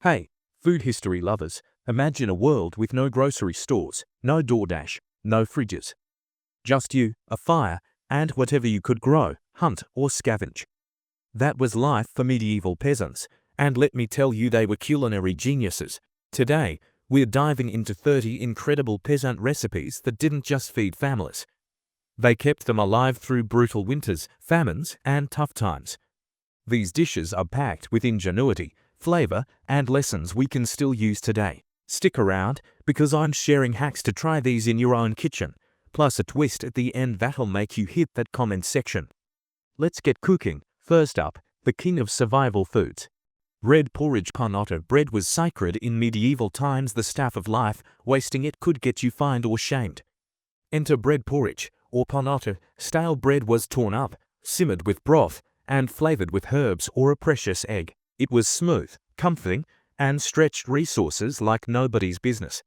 Hey, food history lovers, imagine a world with no grocery stores, no DoorDash, no fridges. Just you, a fire, and whatever you could grow, hunt, or scavenge. That was life for medieval peasants, and let me tell you they were culinary geniuses. Today, we're diving into 30 incredible peasant recipes that didn't just feed families. They kept them alive through brutal winters, famines, and tough times. These dishes are packed with ingenuity, flavor, and lessons we can still use today. Stick around, because I'm sharing hacks to try these in your own kitchen, plus a twist at the end that'll make you hit that comment section. Let's get cooking. First up, the king of survival foods. Red porridge. Panorta bread was sacred in medieval times, the staff of life. Wasting it could get you fined or shamed. Enter bread porridge, or panorta. Stale bread was torn up, simmered with broth, and flavored with herbs or a precious egg. It was smooth, comforting, and stretched resources like nobody's business.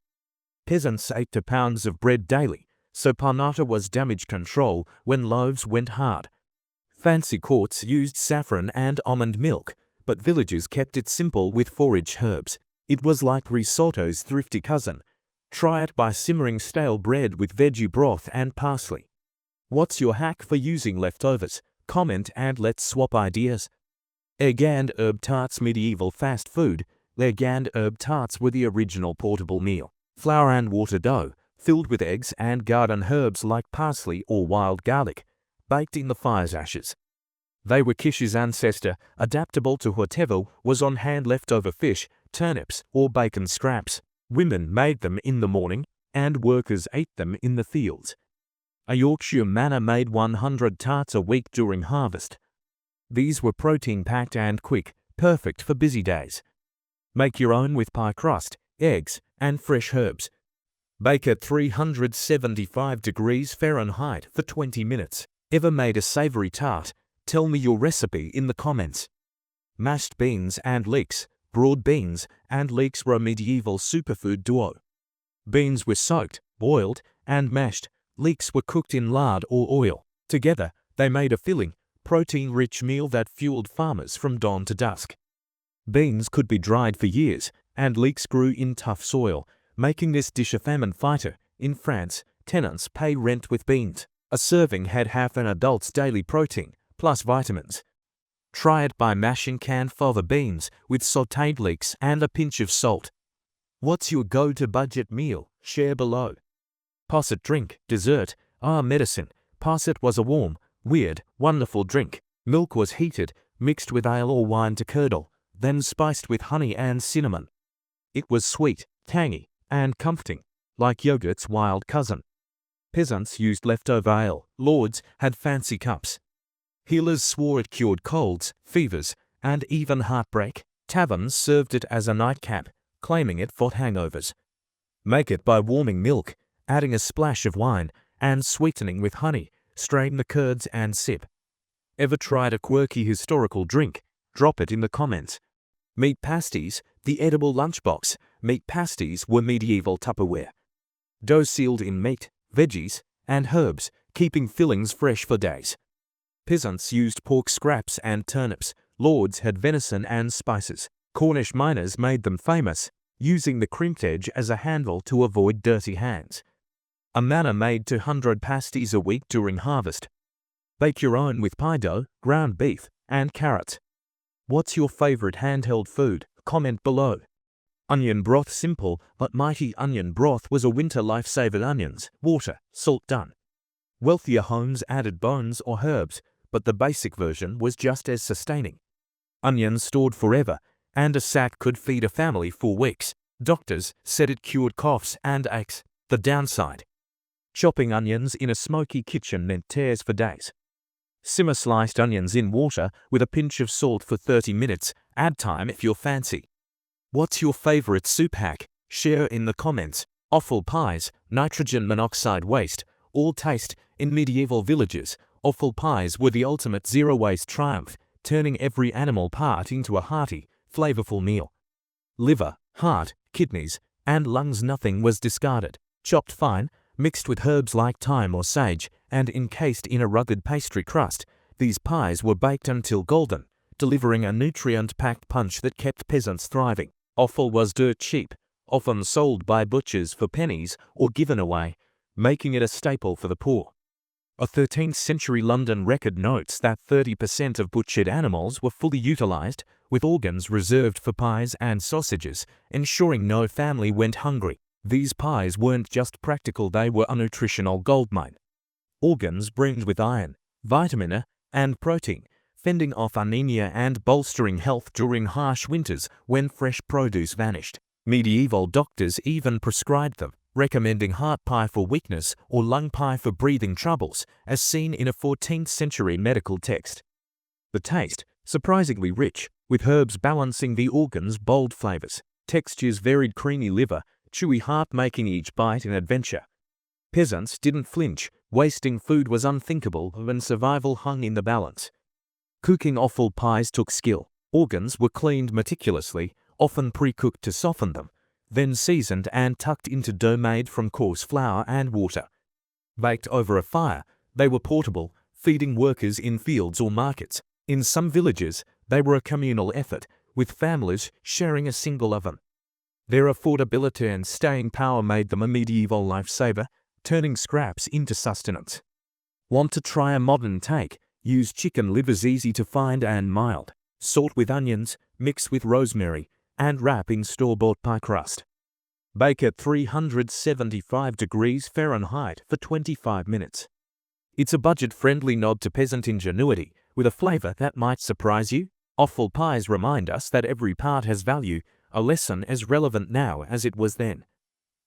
Peasants ate 2 pounds of bread daily, so panorta was damage control when loaves went hard. Fancy courts used saffron and almond milk, but villagers kept it simple with forage herbs. It was like risotto's thrifty cousin. Try it by simmering stale bread with veggie broth and parsley. What's your hack for using leftovers? Comment and let's swap ideas. Egg and herb tarts. Medieval fast food. Egg and herb tarts were the original portable meal. Flour and water dough, filled with eggs and garden herbs like parsley or wild garlic, baked in the fire's ashes. They were kish's ancestor, adaptable to whatever was on hand: leftover fish, turnips, or bacon scraps. Women made them in the morning, and workers ate them in the fields. A Yorkshire manor made 100 tarts a week during harvest. These were protein-packed and quick, perfect for busy days. Make your own with pie crust, eggs, and fresh herbs. Bake at 375 degrees Fahrenheit for 20 minutes. Ever made a savory tart? Tell me your recipe in the comments. Mashed beans and leeks. Broad beans and leeks were a medieval superfood duo. Beans were soaked, boiled, and mashed. Leeks were cooked in lard or oil. Together, they made a filling, protein-rich meal that fueled farmers from dawn to dusk. Beans could be dried for years, and leeks grew in tough soil, making this dish a famine fighter. In France, tenants pay rent with beans. A serving had half an adult's daily protein, plus vitamins. Try it by mashing canned fava beans with sautéed leeks and a pinch of salt. What's your go-to budget meal? Share below. Posset drink, dessert. Medicine. Posset was a warm, weird, wonderful drink. Milk was heated, mixed with ale or wine to curdle, then spiced with honey and cinnamon. It was sweet, tangy, and comforting, like yogurt's wild cousin. Peasants used leftover ale. Lords had fancy cups. Healers swore it cured colds, fevers, and even heartbreak. Taverns served it as a nightcap, claiming it fought hangovers. Make it by warming milk, adding a splash of wine, and sweetening with honey. Strain the curds and sip. Ever tried a quirky historical drink? Drop it in the comments. Meat pasties, the edible lunchbox. Meat pasties were medieval Tupperware. Dough sealed in meat, veggies, and herbs, keeping fillings fresh for days. Peasants used pork scraps and turnips. Lords had venison and spices. Cornish miners made them famous, using the crimped edge as a handle to avoid dirty hands. A manor made 200 pasties a week during harvest. Bake your own with pie dough, ground beef, and carrots. What's your favorite handheld food? Comment below. Onion broth. Simple but mighty onion broth was a winter lifesaver. Onions, water, salt, done. Wealthier homes added bones or herbs, but the basic version was just as sustaining. Onions stored forever, and a sack could feed a family for weeks. Doctors said it cured coughs and aches. The downside: chopping onions in a smoky kitchen meant tears for days. Simmer sliced onions in water with a pinch of salt for 30 minutes. Add thyme if you're fancy. What's your favorite soup hack? Share in the comments. Offal pies, nitrogen monoxide waste, all taste. In medieval villages, offal pies were the ultimate zero-waste triumph, turning every animal part into a hearty, flavorful meal. Liver, heart, kidneys, and lungs, nothing was discarded. Chopped fine, mixed with herbs like thyme or sage, and encased in a rugged pastry crust, these pies were baked until golden, delivering a nutrient-packed punch that kept peasants thriving. Offal was dirt cheap, often sold by butchers for pennies or given away, making it a staple for the poor. A 13th century London record notes that 30% of butchered animals were fully utilized, with organs reserved for pies and sausages, ensuring no family went hungry. These pies weren't just practical, they were a nutritional goldmine. Organs brimmed with iron, vitamin A, and protein, fending off anemia and bolstering health during harsh winters when fresh produce vanished. Medieval doctors even prescribed them, recommending heart pie for weakness or lung pie for breathing troubles, as seen in a 14th century medical text. The taste, surprisingly rich, with herbs balancing the organ's bold flavors. Textures varied: creamy liver, chewy heart making each bite an adventure. Peasants didn't flinch, wasting food was unthinkable when survival hung in the balance. Cooking offal pies took skill. Organs were cleaned meticulously, often pre-cooked to soften them, then seasoned and tucked into dough made from coarse flour and water. Baked over a fire, they were portable, feeding workers in fields or markets. In some villages, they were a communal effort, with families sharing a single oven. Their affordability and staying power made them a medieval lifesaver, turning scraps into sustenance. Want to try a modern take? Use chicken livers, easy to find and mild. Salt with onions, mix with rosemary, and wrap in store-bought pie crust. Bake at 375 degrees Fahrenheit for 25 minutes. It's a budget-friendly nod to peasant ingenuity, with a flavor that might surprise you. Offal pies remind us that every part has value, a lesson as relevant now as it was then.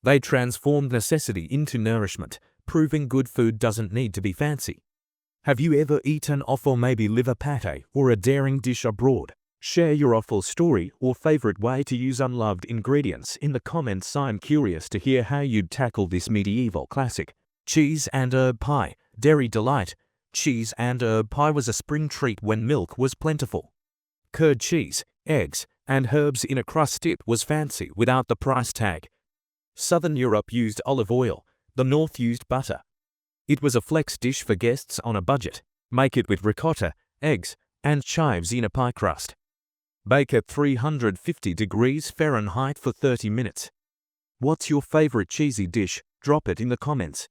They transformed necessity into nourishment, proving good food doesn't need to be fancy. Have you ever eaten offal, maybe liver pate, or a daring dish abroad? Share your offal story or favorite way to use unloved ingredients in the comments. I'm curious to hear how you'd tackle this medieval classic. Cheese and herb pie, dairy delight. Cheese and herb pie was a spring treat when milk was plentiful. Curd cheese, eggs, and herbs in a crust. It was fancy without the price tag. Southern Europe used olive oil, the North used butter. It was a flex dish for guests on a budget. Make it with ricotta, eggs, and chives in a pie crust. Bake at 350 degrees Fahrenheit for 30 minutes. What's your favorite cheesy dish? Drop it in the comments.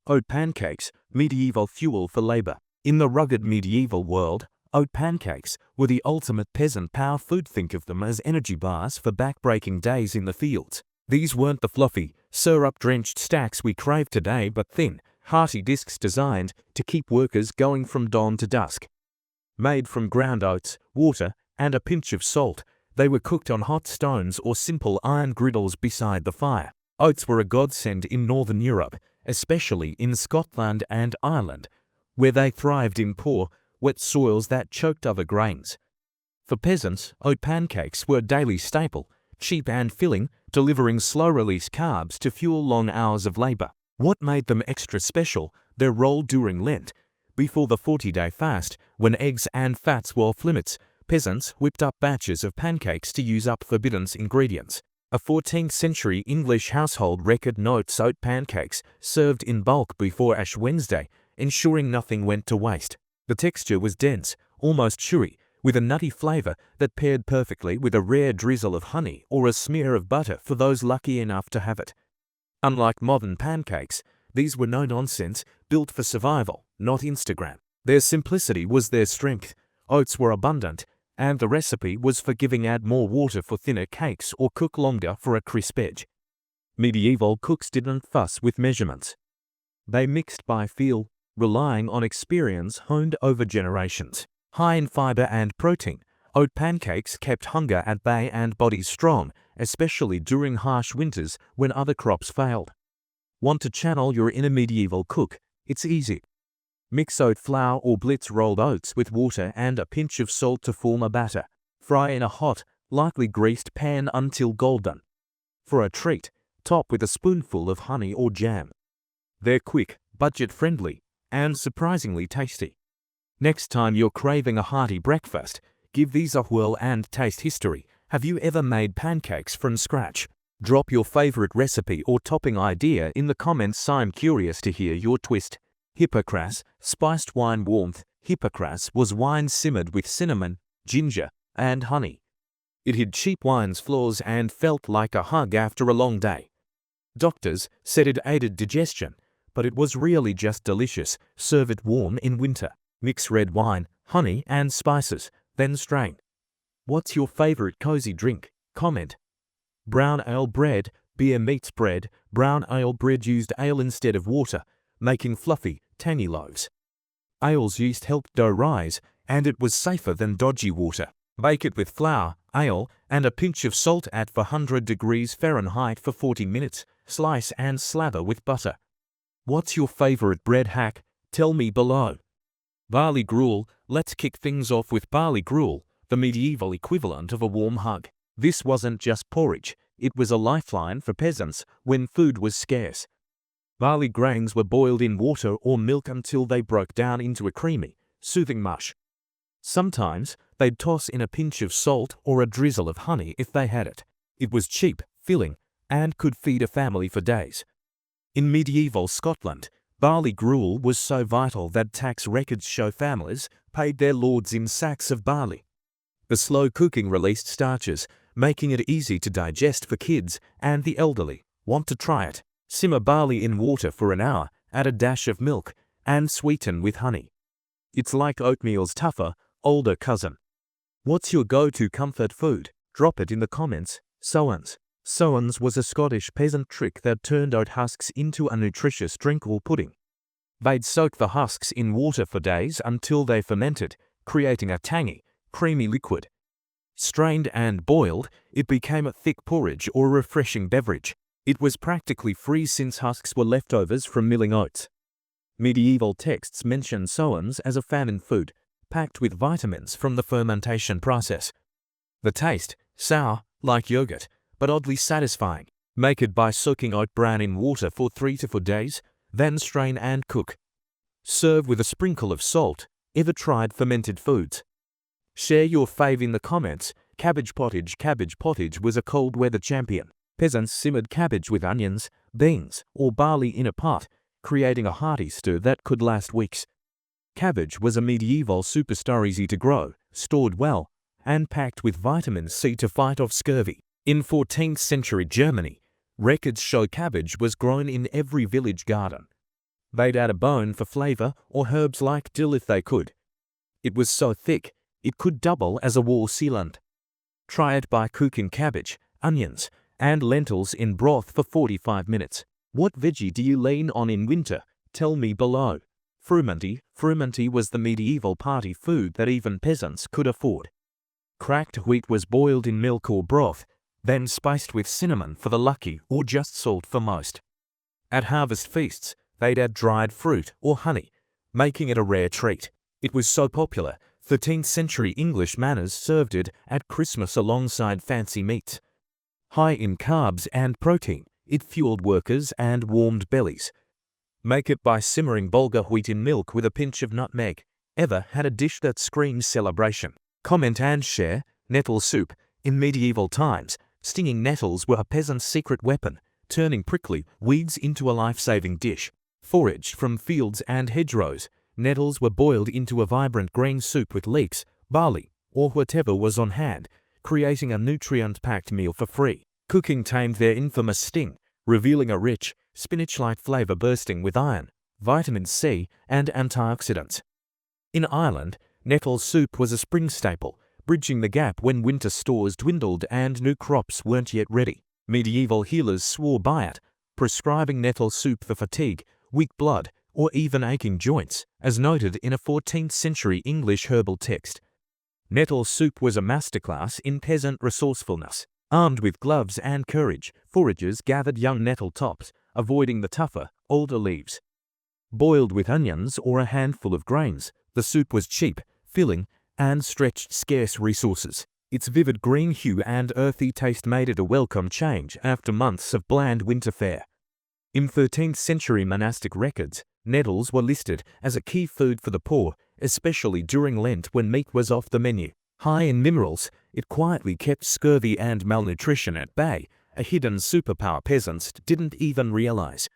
Oat pancakes, medieval fuel for labor. In the rugged medieval world, oat pancakes were the ultimate peasant power food. Think of them as energy bars for back-breaking days in the fields. These weren't the fluffy, syrup-drenched stacks we crave today, but thin, hearty discs designed to keep workers going from dawn to dusk. Made from ground oats, water, and a pinch of salt, they were cooked on hot stones or simple iron griddles beside the fire. Oats were a godsend in Northern Europe, especially in Scotland and Ireland, where they thrived in poor, wet soils that choked other grains. For peasants, oat pancakes were a daily staple, cheap and filling, delivering slow-release carbs to fuel long hours of labor. What made them extra special? Their role during Lent. Before the 40-day fast, when eggs and fats were off limits, peasants whipped up batches of pancakes to use up forbidden ingredients. A 14th century English household record notes oat pancakes served in bulk before Ash Wednesday, ensuring nothing went to waste. The texture was dense, almost chewy, with a nutty flavor that paired perfectly with a rare drizzle of honey or a smear of butter for those lucky enough to have it. Unlike modern pancakes, these were no-nonsense, built for survival, not Instagram. Their simplicity was their strength. Oats were abundant, and the recipe was forgiving. Add more water for thinner cakes or cook longer for a crisp edge. Medieval cooks didn't fuss with measurements. They mixed by feel, relying on experience honed over generations. High in fiber and protein, oat pancakes kept hunger at bay and bodies strong, especially during harsh winters when other crops failed. Want to channel your inner medieval cook? It's easy. Mix oat flour or blitz rolled oats with water and a pinch of salt to form a batter. Fry in a hot, lightly greased pan until golden. For a treat, top with a spoonful of honey or jam. They're quick, budget-friendly, and surprisingly tasty. Next time you're craving a hearty breakfast, give these a whirl and taste history. Have you ever made pancakes from scratch? Drop your favorite recipe or topping idea in the comments. I'm curious to hear your twist. Hippocras, spiced wine warmth. Hippocras was wine simmered with cinnamon, ginger, and honey. It hid cheap wine's flaws and felt like a hug after a long day. Doctors said it aided digestion, but it was really just delicious. Serve it warm in winter. Mix red wine, honey, and spices, then strain. What's your favorite cozy drink? Comment. Brown ale bread. Beer meets bread. Brown ale bread used ale instead of water, making fluffy, tangy loaves. Ale's yeast helped dough rise, and it was safer than dodgy water. Bake it with flour, ale, and a pinch of salt at 400 degrees Fahrenheit for 40 minutes. Slice and slather with butter. What's your favorite bread hack? Tell me below. Barley gruel. Let's kick things off with barley gruel, the medieval equivalent of a warm hug. This wasn't just porridge, it was a lifeline for peasants when food was scarce. Barley grains were boiled in water or milk until they broke down into a creamy, soothing mush. Sometimes they'd toss in a pinch of salt or a drizzle of honey if they had it. It was cheap, filling, and could feed a family for days. In medieval Scotland, barley gruel was so vital that tax records show families paid their lords in sacks of barley. The slow cooking released starches, making it easy to digest for kids and the elderly. Want to try it? Simmer barley in water for an hour, add a dash of milk, and sweeten with honey. It's like oatmeal's tougher, older cousin. What's your go-to comfort food? Drop it in the comments. Sowens. Sowens was a Scottish peasant trick that turned oat husks into a nutritious drink or pudding. They'd soak the husks in water for days until they fermented, creating a tangy, creamy liquid. Strained and boiled, it became a thick porridge or refreshing beverage. It was practically free since husks were leftovers from milling oats. Medieval texts mention sowens as a famine food, packed with vitamins from the fermentation process. The taste, sour, like yogurt, but oddly satisfying. Make it by soaking oat bran in water for 3 to 4 days, then strain and cook. Serve with a sprinkle of salt. Ever tried fermented foods? Share your fave in the comments. Cabbage pottage. Cabbage pottage was a cold weather champion. Peasants simmered cabbage with onions, beans, or barley in a pot, creating a hearty stew that could last weeks. Cabbage was a medieval superstar, easy to grow, stored well, and packed with vitamin C to fight off scurvy. In 14th century Germany, records show cabbage was grown in every village garden. They'd add a bone for flavor or herbs like dill if they could. It was so thick, it could double as a wall sealant. Try it by cooking cabbage, onions, and lentils in broth for 45 minutes. What veggie do you lean on in winter? Tell me below. Frumenty. Frumenty was the medieval party food that even peasants could afford. Cracked wheat was boiled in milk or broth, then spiced with cinnamon for the lucky or just salt for most. At harvest feasts, they'd add dried fruit or honey, making it a rare treat. It was so popular, 13th century English manners served it at Christmas alongside fancy meats. High in carbs and protein, it fueled workers and warmed bellies. Make it by simmering bulgur wheat in milk with a pinch of nutmeg. Ever had a dish that screams celebration? Comment and share. Nettle soup. In medieval times, stinging nettles were a peasant's secret weapon, turning prickly weeds into a life-saving dish. Foraged from fields and hedgerows, nettles were boiled into a vibrant green soup with leeks, barley, or whatever was on hand, creating a nutrient-packed meal for free. Cooking tamed their infamous sting, revealing a rich, spinach-like flavor bursting with iron, vitamin C, and antioxidants. In Ireland, nettle soup was a spring staple, bridging the gap when winter stores dwindled and new crops weren't yet ready. Medieval healers swore by it, prescribing nettle soup for fatigue, weak blood, or even aching joints, as noted in a 14th century English herbal text. Nettle soup was a masterclass in peasant resourcefulness. Armed with gloves and courage, foragers gathered young nettle tops, avoiding the tougher, older leaves. Boiled with onions or a handful of grains, the soup was cheap, filling, and stretched scarce resources. Its vivid green hue and earthy taste made it a welcome change after months of bland winter fare. In 13th century monastic records, nettles were listed as a key food for the poor, especially during Lent when meat was off the menu. High in minerals, it quietly kept scurvy and malnutrition at bay, a hidden superpower peasants didn't even realize.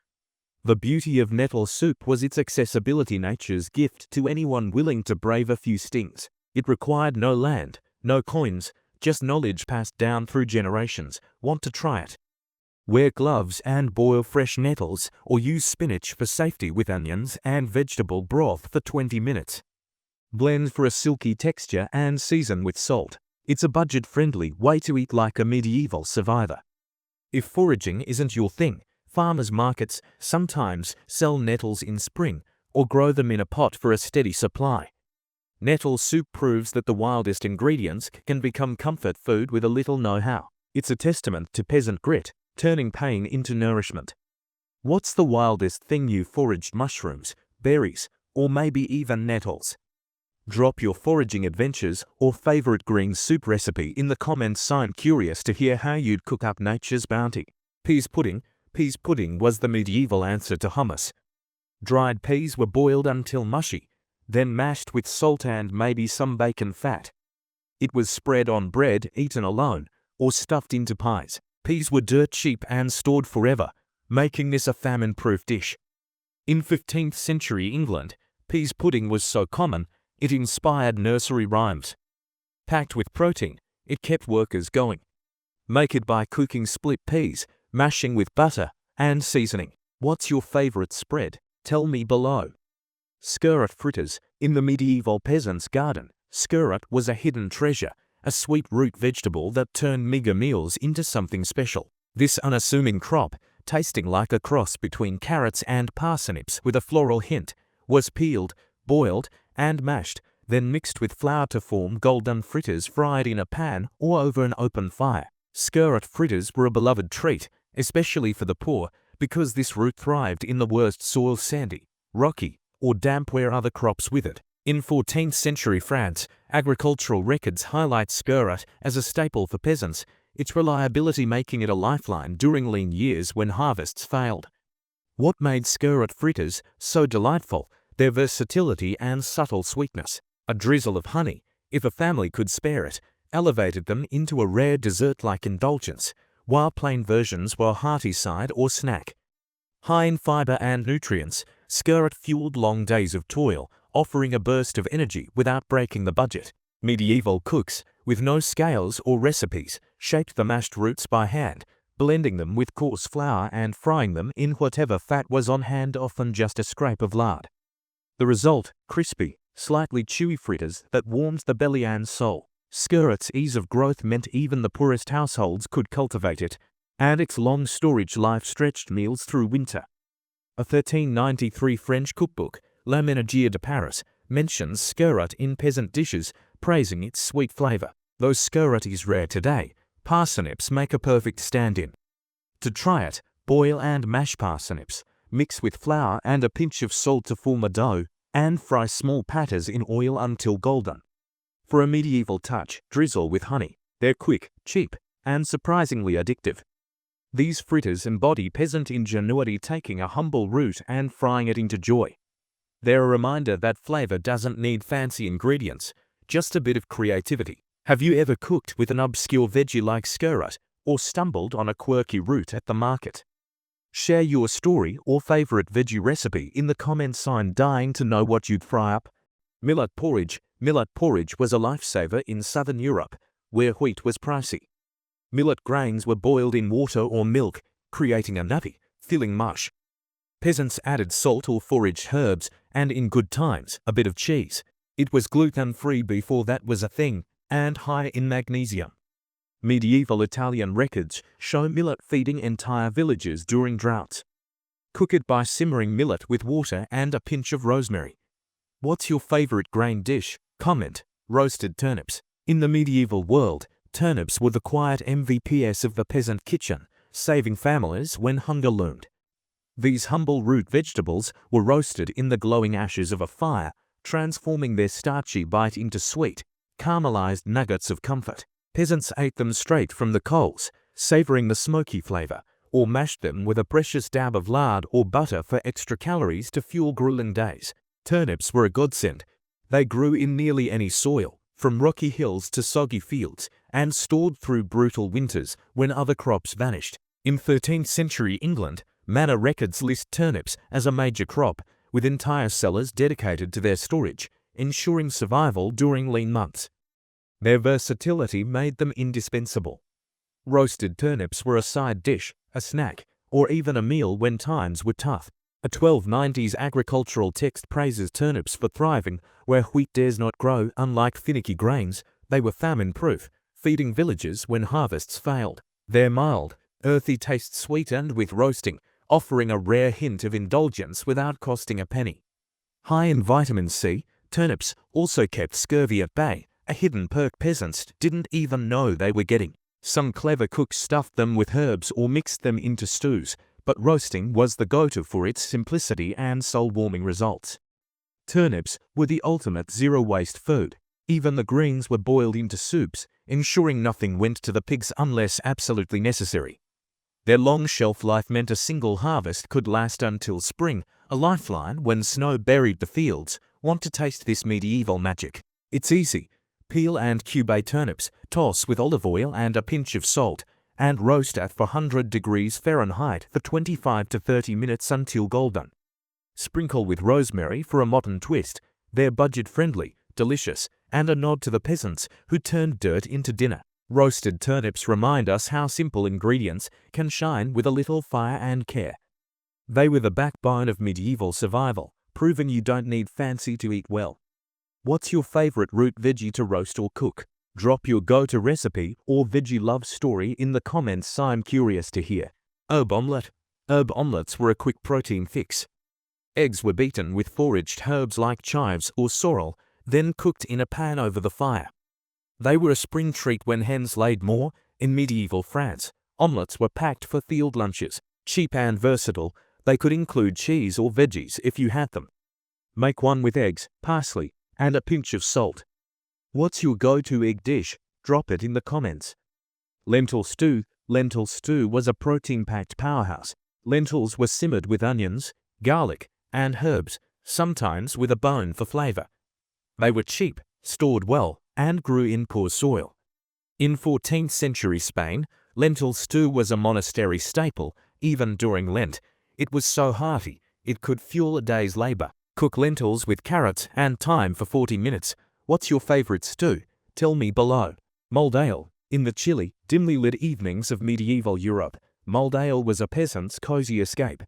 The beauty of nettle soup was its accessibility, nature's gift to anyone willing to brave a few stings. It required no land, no coins, just knowledge passed down through generations. Want to try it? Wear gloves and boil fresh nettles, or use spinach for safety with onions and vegetable broth for 20 minutes. Blend for a silky texture and season with salt. It's a budget-friendly way to eat like a medieval survivor. If foraging isn't your thing, farmers' markets sometimes sell nettles in spring or grow them in a pot for a steady supply. Nettle soup proves that the wildest ingredients can become comfort food with a little know-how. It's a testament to peasant grit, turning pain into nourishment. What's the wildest thing you foraged? Mushrooms, berries, or maybe even nettles? Drop your foraging adventures or favorite green soup recipe in the comments. I'm curious to hear how you'd cook up nature's bounty. Peas pudding. Peas pudding was the medieval answer to hummus. Dried peas were boiled until mushy, then mashed with salt and maybe some bacon fat. It was spread on bread, eaten alone, or stuffed into pies. Peas were dirt cheap and stored forever, making this a famine-proof dish. In 15th century England, peas pudding was so common, it inspired nursery rhymes. Packed with protein, it kept workers going. Make it by cooking split peas, mashing with butter, and seasoning. What's your favorite spread? Tell me below. Skirret fritters. In the medieval peasant's garden, skirret was a hidden treasure, a sweet root vegetable that turned meager meals into something special. This unassuming crop, tasting like a cross between carrots and parsnips with a floral hint, was peeled, boiled, and mashed, then mixed with flour to form golden fritters fried in a pan or over an open fire. Skirret fritters were a beloved treat, especially for the poor, because this root thrived in the worst soil, sandy, rocky, or damp where other crops withered. In 14th century France, agricultural records highlight skirret as a staple for peasants, its reliability making it a lifeline during lean years when harvests failed. What made skirret fritters so delightful? Their versatility and subtle sweetness. A drizzle of honey, if a family could spare it, elevated them into a rare dessert-like indulgence, while plain versions were a hearty side or snack. High in fiber and nutrients, skirret fueled long days of toil, offering a burst of energy without breaking the budget. Medieval cooks, with no scales or recipes, shaped the mashed roots by hand, blending them with coarse flour and frying them in whatever fat was on hand, often just a scrape of lard. The result, crispy, slightly chewy fritters that warmed the belly and soul. Skirret's ease of growth meant even the poorest households could cultivate it, and its long storage life stretched meals through winter. A 1393 French cookbook, La Ménagerie de Paris, mentions skirret in peasant dishes, praising its sweet flavor. Though skirret is rare today, parsnips make a perfect stand-in. To try it, boil and mash parsnips, mix with flour and a pinch of salt to form a dough, and fry small patters in oil until golden. For a medieval touch, drizzle with honey. They're quick, cheap, and surprisingly addictive. These fritters embody peasant ingenuity, taking a humble root and frying it into joy. They're a reminder that flavor doesn't need fancy ingredients, just a bit of creativity. Have you ever cooked with an obscure veggie like skirret, or stumbled on a quirky root at the market? Share your story or favorite veggie recipe in the comments. I'm dying to know what you'd fry up. Millet porridge. Millet porridge was a lifesaver in southern Europe, where wheat was pricey. Millet grains were boiled in water or milk, creating a nutty, filling mush. Peasants added salt or foraged herbs, and in good times, a bit of cheese. It was gluten-free before that was a thing, and high in magnesium. Medieval Italian records show millet feeding entire villages during droughts. Cook it by simmering millet with water and a pinch of rosemary. What's your favorite grain dish? Comment. Roasted turnips. In the medieval world, turnips were the quiet MVPs of the peasant kitchen, saving families when hunger loomed. These humble root vegetables were roasted in the glowing ashes of a fire, transforming their starchy bite into sweet, caramelized nuggets of comfort. Peasants ate them straight from the coals, savoring the smoky flavor, or mashed them with a precious dab of lard or butter for extra calories to fuel grueling days. Turnips were a godsend. They grew in nearly any soil, from rocky hills to soggy fields, and stored through brutal winters when other crops vanished. In 13th century England, manor records list turnips as a major crop, with entire cellars dedicated to their storage, ensuring survival during lean months. Their versatility made them indispensable. Roasted turnips were a side dish, a snack, or even a meal when times were tough. A 1290s agricultural text praises turnips for thriving where wheat dares not grow. Unlike finicky grains, they were famine-proof, feeding villages when harvests failed. Their mild, earthy taste sweetened with roasting, offering a rare hint of indulgence without costing a penny. High in vitamin C, turnips also kept scurvy at bay, a hidden perk peasants didn't even know they were getting. Some clever cooks stuffed them with herbs or mixed them into stews, but roasting was the go-to for its simplicity and soul-warming results. Turnips were the ultimate zero-waste food. Even the greens were boiled into soups, ensuring nothing went to the pigs unless absolutely necessary. Their long shelf life meant a single harvest could last until spring, a lifeline when snow buried the fields. Want to taste this medieval magic? It's easy. Peel and cube turnips, toss with olive oil and a pinch of salt, and roast at 400 degrees Fahrenheit for 25 to 30 minutes until golden. Sprinkle with rosemary for a modern twist. They're budget-friendly, delicious, and a nod to the peasants who turned dirt into dinner. Roasted turnips remind us how simple ingredients can shine with a little fire and care. They were the backbone of medieval survival, proving you don't need fancy to eat well. What's your favorite root veggie to roast or cook? Drop your go-to recipe or veggie love story in the comments. I'm curious to hear. Herb omelette. Herb omelettes were a quick protein fix. Eggs were beaten with foraged herbs like chives or sorrel, then cooked in a pan over the fire. They were a spring treat when hens laid more. In medieval France, omelettes were packed for field lunches. Cheap and versatile, they could include cheese or veggies if you had them. Make one with eggs, parsley, and a pinch of salt. What's your go-to egg dish? Drop it in the comments. Lentil stew. Lentil stew was a protein-packed powerhouse. Lentils were simmered with onions, garlic, and herbs, sometimes with a bone for flavor. They were cheap, stored well, and grew in poor soil. In 14th century Spain, lentil stew was a monastery staple. Even during Lent, it was so hearty, it could fuel a day's labor. Cook lentils with carrots and thyme for 40 minutes. What's your favorite stew? Tell me below. Mulled ale. In the chilly, dimly lit evenings of medieval Europe, mulled ale was a peasant's cozy escape.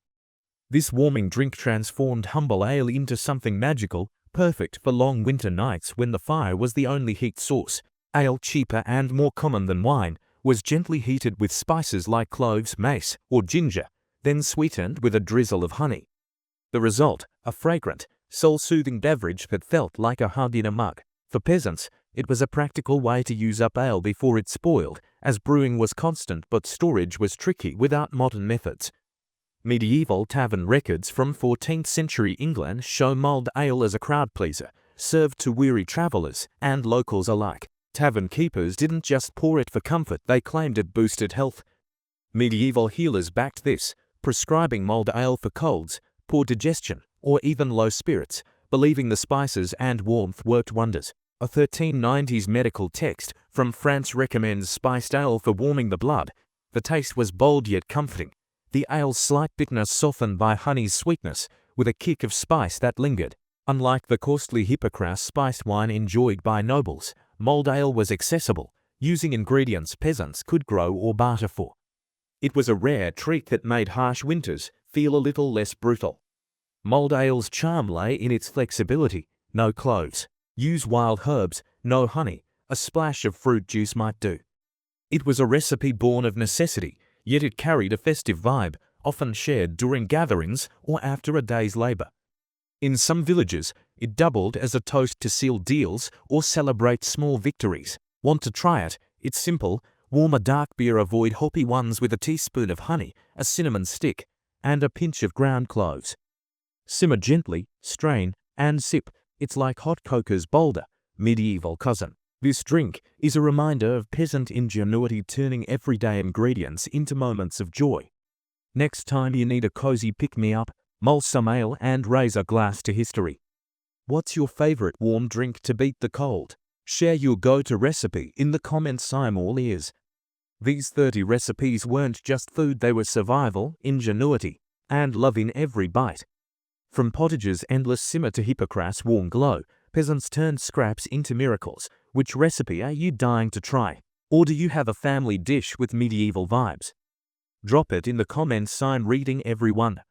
This warming drink transformed humble ale into something magical, perfect for long winter nights when the fire was the only heat source. Ale, cheaper and more common than wine, was gently heated with spices like cloves, mace, or ginger, then sweetened with a drizzle of honey. The result, a fragrant, soul-soothing beverage that felt like a hug in a mug. For peasants, it was a practical way to use up ale before it spoiled, as brewing was constant but storage was tricky without modern methods. Medieval tavern records from 14th century England show mulled ale as a crowd pleaser, served to weary travelers and locals alike. Tavern keepers didn't just pour it for comfort, they claimed it boosted health. Medieval healers backed this, prescribing mulled ale for colds, poor digestion, or even low spirits, believing the spices and warmth worked wonders. A 1390s medical text from France recommends spiced ale for warming the blood. The taste was bold yet comforting. The ale's slight bitterness softened by honey's sweetness, with a kick of spice that lingered. Unlike the costly Hippocras spiced wine enjoyed by nobles, mulled ale was accessible, using ingredients peasants could grow or barter for. It was a rare treat that made harsh winters feel a little less brutal. Mulled ale's charm lay in its flexibility. No cloves. Use wild herbs, no honey. A splash of fruit juice might do. It was a recipe born of necessity, yet it carried a festive vibe, often shared during gatherings or after a day's labor. In some villages, it doubled as a toast to seal deals or celebrate small victories. Want to try it? It's simple. Warm a dark beer, avoid hoppy ones, with a teaspoon of honey, a cinnamon stick, and a pinch of ground cloves. Simmer gently, strain, and sip. It's like hot cocoa's bolder, medieval cousin. This drink is a reminder of peasant ingenuity, turning everyday ingredients into moments of joy. Next time you need a cozy pick-me-up, mull some ale and raise a glass to history. What's your favorite warm drink to beat the cold? Share your go-to recipe in the comments. I'm all ears. These 30 recipes weren't just food, they were survival, ingenuity, and love in every bite. From pottage's endless simmer to Hippocras' warm glow, peasants turned scraps into miracles. Which recipe are you dying to try? Or do you have a family dish with medieval vibes? Drop it in the comments. Sign reading everyone.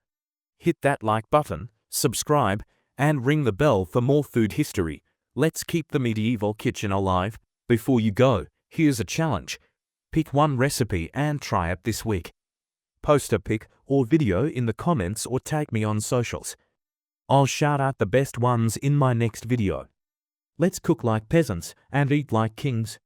Hit that like button, subscribe, and ring the bell for more food history. Let's keep the medieval kitchen alive. Before you go, here's a challenge. Pick one recipe and try it this week. Post a pic or video in the comments or tag me on socials. I'll shout out the best ones in my next video. Let's cook like peasants and eat like kings.